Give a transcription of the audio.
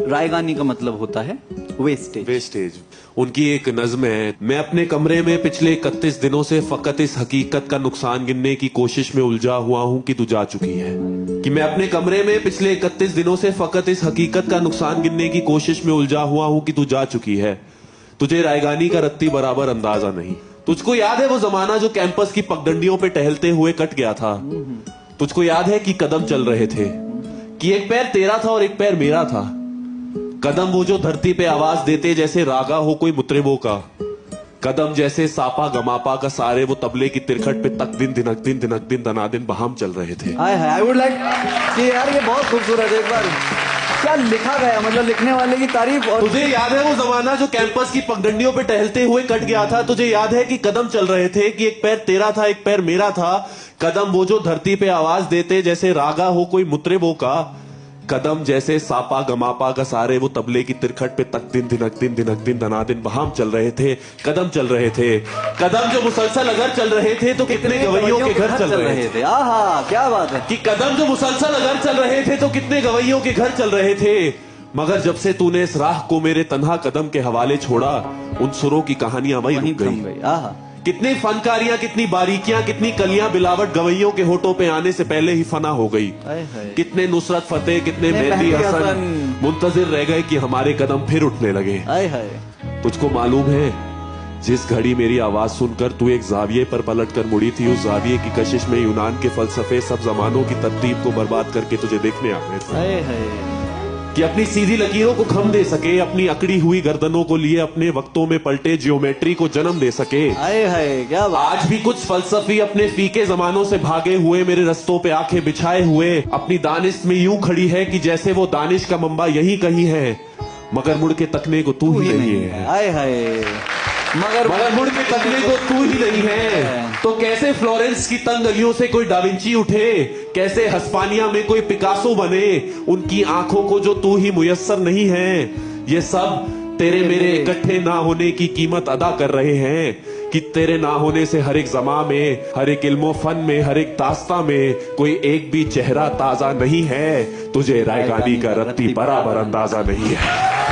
रायगानी का मतलब होता है वेस्टेज। वेस्टेज। उनकी एक नज्म है, मैं अपने कमरे में पिछले 31 दिनों से फकत इस हकीकत का नुकसान गिनने की कोशिश में उलझा हुआ हूँ कि तू जा चुकी है। कि मैं अपने कमरे में पिछले 31 दिनों से फकत इस हकीकत का नुकसान गिनने की कोशिश में उलझा हुआ हूँ कि तू जा चुकी है। तुझे रायगानी का रत्ती बराबर अंदाजा नहीं। तुझको याद है वो जमाना जो कैंपस की पगडंडियों पे टहलते हुए कट गया था? तुझको याद है कि कदम चल रहे थे, कि एक पैर तेरा था और एक पैर मेरा था। कदम वो जो धरती पे आवाज देते जैसे रागा हो कोई मुतरिबों का। कदम जैसे सापा गमापा का सारे वो तबले की तिरखट पे तक दिन दिनक दिन दिनक दिन दनादिन बहाम चल रहे थे। आई वुड लाइक कि यार ये बहुत खूबसूरत है। एक बार क्या लिखा गया, मतलब लिखने वाले की तारीफ। और तुझे याद है वो जमाना जो कैंपस की पगडंडियों पे टहलते हुए कट गया था? तुझे याद है कि कदम चल रहे थे, कि एक पैर तेरा था एक पैर मेरा था। कदम वो जो धरती पे आवाज देते जैसे रागा हो कोई मुतरिबों का। कदम जैसे सापा गमापा का सारे वो तबले की तिरखट पे तक दिन दिनक दिन दनादिन बहाम चल रहे थे। कदम चल रहे थे। कदम जो मुसलसल अगर चल रहे थे तो कितने गवैयों के घर चल रहे थे। आहा क्या बात है। कि कदम जो मुसलसल अगर चल रहे थे तो कितने गवैयों के घर चल रहे थे। मगर जब से तूने इस राह को मेरे तन्हा कदम के हवाले छोड़ा, उन सुरों की कहानियां वहीं रुक गई। आहा कितनी फनकारियां, कितनी बारीकियां, कितनी कलियां बिलावट गवैयों के होठों पे आने से पहले ही फना हो गई। कितने नुसरत फतेह, कितने मेहदी हसन मुंतजिर रह गए कि हमारे कदम फिर उठने लगे। तुझको मालूम है जिस घड़ी मेरी आवाज सुनकर तू एक जाविये पर पलट कर मुड़ी थी, उस जाविये की कशिश में यूनान के फलसफे सब जमानों की तरतीब को बर्बाद करके तुझे देखने आ गए थे। कि अपनी सीधी लकीरों को खम दे सके, अपनी अकड़ी हुई गर्दनों को लिए अपने वक्तों में पलटे जियोमेट्री को जन्म दे सके। क्या आज भी कुछ फलसफी अपने फीके जमानों से भागे हुए मेरे रस्तों पे आंखें बिछाए हुए अपनी दानिश में यूं खड़ी है कि जैसे वो दानिश का मंबा यहीं कहीं है, मगर मुड़ के तकने को तू ही नहीं है। मगर मुड़ के तकने को तू ही नहीं है। तो कैसे फ्लोरेंस की तंग गलियों से कोई डाविंची उठे, कैसे हस्पानिया में कोई पिकासो बने, उनकी आंखों को जो तू ही मुयस्सर नहीं है। ये सब तेरे मेरे इकट्ठे ना होने की कीमत अदा कर रहे हैं। कि तेरे ना होने से हर एक जमा में, हर एक इल्मो फन में, हर एक दास्ता में कोई एक भी चेहरा ताजा नहीं है। तुझे रायगानी का रत्ती बराबर अंदाजा नहीं है।